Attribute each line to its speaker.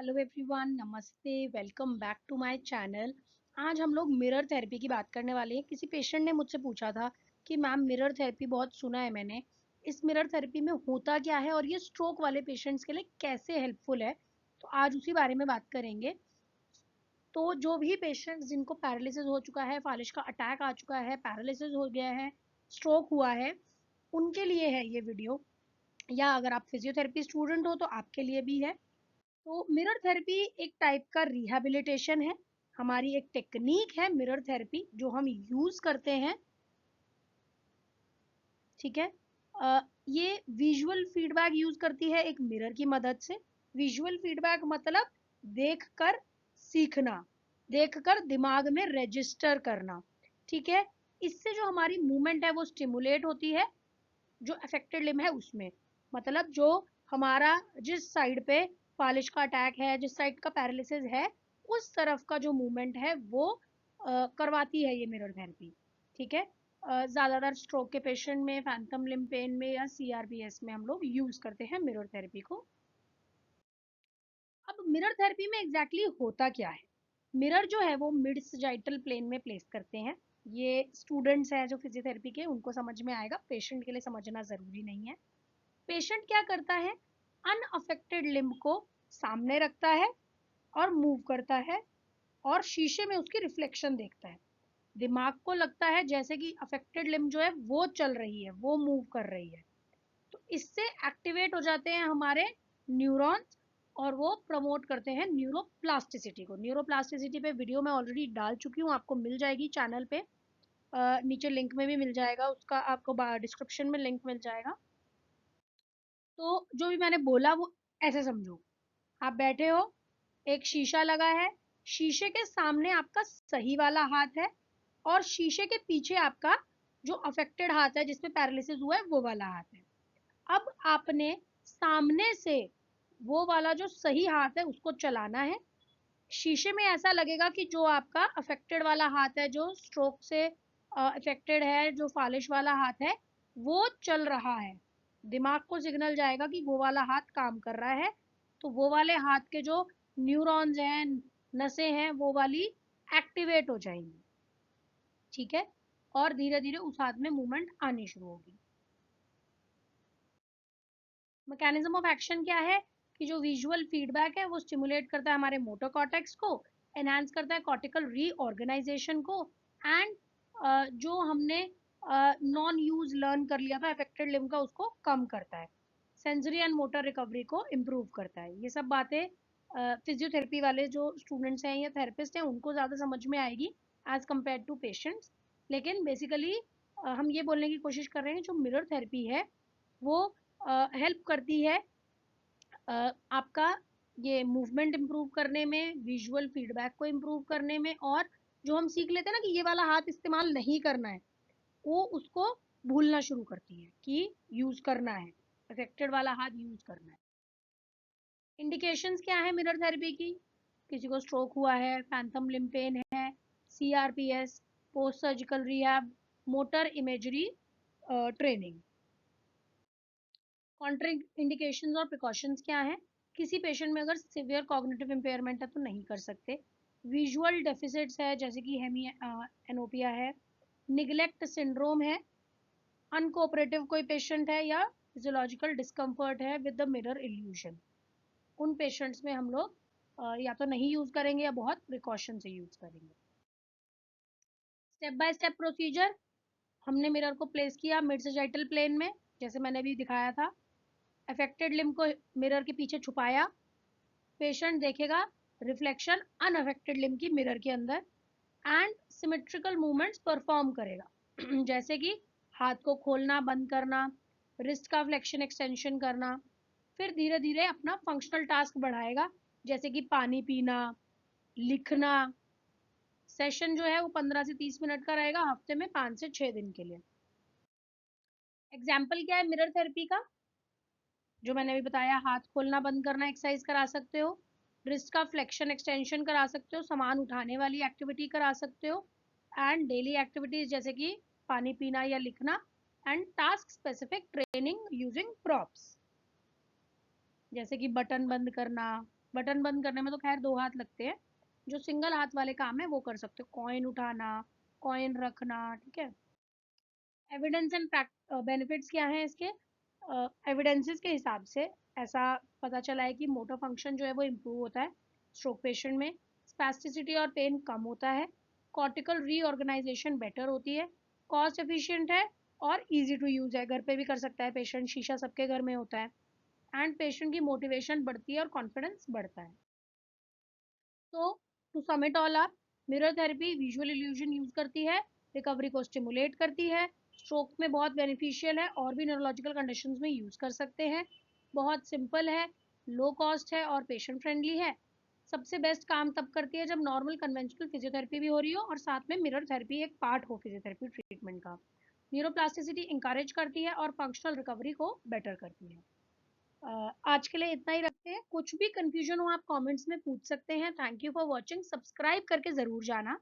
Speaker 1: Hello everyone, नमस्ते। Welcome back to my channel. आज हम लोग मिरर थेरेपी की बात करने वाले हैं। किसी पेशेंट ने मुझसे पूछा था कि मैम मिरर थेरेपी बहुत सुना है मैंने, इस मिरर थेरेपी में होता क्या है और ये स्ट्रोक वाले पेशेंट्स के लिए कैसे हेल्पफुल है। तो आज उसी बारे में बात करेंगे। तो जो भी पेशेंट्स जिनको पैरालिसिस हो चुका है, फालिज का अटैक आ चुका है, पैरालिसिस हो गया है, स्ट्रोक हुआ है, उनके लिए है ये वीडियो। या अगर आप फिजियोथेरेपी स्टूडेंट हो तो आपके लिए भी है। तो मिरर थेरेपी एक टाइप का रिहैबिलिटेशन है। हमारी एक टेक्निक है मिरर थेरेपी जो हम यूज करते हैं। ठीक है। ये विजुअल फीडबैक यूज करती है एक मिरर की मदद से। विजुअल फीडबैक मतलब देखकर सीखना, देखकर दिमाग में रजिस्टर करना। ठीक है। इससे जो हमारी मूवमेंट है वो स्टिमुलेट होती है, जो अफेक्टेड लिम्ब है उसमें। मतलब जो हमारा जिस साइड पे फालिज का अटैक है, जिस साइड का पैरालिसिस है, उस तरफ का जो मूवमेंट है वो करवाती है ये मिरर थेरेपी। ठीक है। ज़्यादातर स्ट्रोक के पेशेंट में, फैंटम लिम्ब पेन में या सीआरपीएस में हम लोग यूज़ करते हैं मिरर थेरेपी को। अब मिरर थेरेपी में एग्जैक्टली होता क्या है? मिरर जो है वो मिड सजाइटल प्लेन में प्लेस करते हैं। ये स्टूडेंट्स हैं जो फिजियोथेरेपी के, उनको समझ में आएगा, पेशेंट के लिए समझना ज़रूरी नहीं है। पेशेंट क्या करता है? अनअफेक्टेड लिम्ब को सामने रखता है और मूव करता है और शीशे में उसकी रिफ्लेक्शन देखता है। दिमाग को लगता है जैसे कि अफेक्टेड लिम्ब जो है वो चल रही है, वो मूव कर रही है। तो इससे एक्टिवेट हो जाते हैं हमारे न्यूरॉन्स और वो प्रमोट करते हैं न्यूरोप्लास्टिसिटी को। न्यूरोप्लास्टिसिटी पे वीडियो मैं ऑलरेडी डाल चुकी हूँ, आपको मिल जाएगी चैनल पे। नीचे लिंक में भी मिल जाएगा उसका, आपको डिस्क्रिप्शन में लिंक मिल जाएगा। तो जो भी मैंने बोला वो ऐसे समझो। आप बैठे हो, एक शीशा लगा है, शीशे के सामने आपका सही वाला हाथ है और शीशे के पीछे आपका जो अफेक्टेड हाथ है जिसमें पैरालिसिस हुआ है वो वाला हाथ है। अब आपने सामने से वो वाला जो सही हाथ है उसको चलाना है। शीशे में ऐसा लगेगा कि जो आपका अफेक्टेड वाला हाथ है, जो स्ट्रोक से अफेक्टेड है, जो फालिश वाला हाथ है, वो चल रहा है। दिमाग को सिग्नल जाएगा कि वो वाला हाथ काम कर रहा है। तो वो वाले हाथ के जो न्यूरॉन्स हैं, नसें हैं, वो वाली एक्टिवेट हो जाएंगी। ठीक है। और धीरे धीरे उस हाथ में मूवमेंट आनी शुरू होगी। मैकेनिज्म ऑफ एक्शन क्या है? कि जो विजुअल फीडबैक है वो स्टिमुलेट करता है हमारे मोटर कॉर्टेक्स को, एनहांस करता है कॉर्टिकल रीऑर्गेनाइजेशन को, एंड जो हमने नॉन यूज लर्न कर लिया था अफेक्टेड लिम्ब का उसको कम करता है। सेंसरी एंड मोटर रिकवरी को इम्प्रूव करता है। ये सब बातें फिजियोथेरेपी वाले जो स्टूडेंट्स हैं या थेरेपिस्ट हैं उनको ज़्यादा समझ में आएगी एज कम्पेयर टू पेशेंट्स। लेकिन बेसिकली हम ये बोलने की कोशिश कर रहे हैं जो मिरर थेरेपी है वो हेल्प करती है आपका ये मूवमेंट इम्प्रूव करने में, विजुअल फीडबैक को इम्प्रूव करने में, और जो हम सीख लेते हैं ना कि ये वाला हाथ इस्तेमाल नहीं करना है, वो उसको भूलना शुरू करती है कि यूज करना है, अफेक्टेड वाला हाथ यूज करना है। इंडिकेशंस क्या है मिरर थेरेपी की? किसी को स्ट्रोक हुआ है, फैंथम लिम्ब पेन है, CRPS, post surgical rehab, motor imagery training. Contraindications और प्रिकॉशंस क्या हैं? किसी पेशेंट में अगर सिवियर कॉग्निटिव इम्पेयरमेंट है तो नहीं कर सकते। विजुअल डेफिसिट्स है जैसे कि हेमी एनोपिया है, निग्लेक्ट सिंड्रोम है, अनकोऑपरेटिव कोई पेशेंट है, या फिजियोलॉजिकल डिस्कम्फर्ट है विद द मिरर इल्यूशन, उन पेशेंट्स में हम लोग या तो नहीं यूज करेंगे या बहुत प्रिकॉशन से यूज करेंगे। Step by step procedure. हमने मिरर को प्लेस किया मिड सैजिटल प्लेन में, जैसे मैंने भी दिखाया था। अफेक्टेड लिम्ब को मिरर के पीछे छुपाया। पेशेंट देखेगा रिफ्लेक्शन अनअफेक्टेड लिम्ब की मिरर के अंदर, एंड सिमेट्रिकल मूवमेंट्स परफॉर्म करेगा जैसे कि हाथ को खोलना बंद करना, रिस्ट का फ्लेक्शन एक्सटेंशन करना। फिर धीरे धीरे अपना फंक्शनल टास्क बढ़ाएगा, जैसे कि पानी पीना, लिखना। सेशन जो है वो 15 से 30 मिनट का रहेगा, हफ्ते में 5 से 6 दिन के लिए। एग्जाम्पल क्या है मिरर थेरेपी का? जो मैंने अभी बताया, हाथ खोलना बंद करना एक्सरसाइज करा सकते हो, रिस्ट का फ्लेक्शन एक्सटेंशन करा सकते हो, सामान उठाने वाली एक्टिविटी करा सकते हो, एंड डेली एक्टिविटीज जैसे कि पानी पीना या लिखना, and task specific training using props जैसे कि बटन बंद करना, बटन बंद करने में तो खैर 2 हाथ लगते हैं। जो सिंगल हाथ वाले काम है वो कर सकते हो, कॉइन उठाना, कॉइन रखना, ठीक है। एविडेंस एंड बेनिफिट्स क्या हैं इसके? एविडेंसेस के हिसाब से ऐसा पता चला है कि मोटर फंक्शन जो है वो इम्प्रूव होता है स्ट्रोक पेशेंट में, स्पैस्टिसिटी और पेन कम होता है, कॉर्टिकल रीऑर्गेनाइजेशन बेटर होती है, कॉस्ट एफिशिएंट है और इजी टू यूज है, घर पे भी कर सकता है पेशेंट, शीशा सबके घर में होता है। एंड पेशेंट की मोटिवेशन बढ़ती है और कॉन्फिडेंस बढ़ता है। तो to sum it all up, mirror therapy visual illusion use करती है, रिकवरी को स्टिमुलेट करती है, स्ट्रोक में बहुत बेनिफिशियल है, और भी न्यूरोलॉजिकल कंडीशंस में यूज कर सकते हैं। बहुत सिंपल है, लो कॉस्ट है और पेशेंट फ्रेंडली है। सबसे बेस्ट काम तब करती है जब नॉर्मल कन्वेंशनल फिजियोथेरेपी भी हो रही हो और साथ में मिरर थेरेपी एक पार्ट हो फिजियोथेरेपी ट्रीटमेंट का। न्यूरोप्लास्टिसिटी इंकरेज करती है और फंक्शनल रिकवरी को बेटर करती है। आज के लिए इतना ही रखते हैं। कुछ भी कंफ्यूजन हो आप कमेंट्स में पूछ सकते हैं। Thank you for watching, subscribe करके ज़रूर जाना।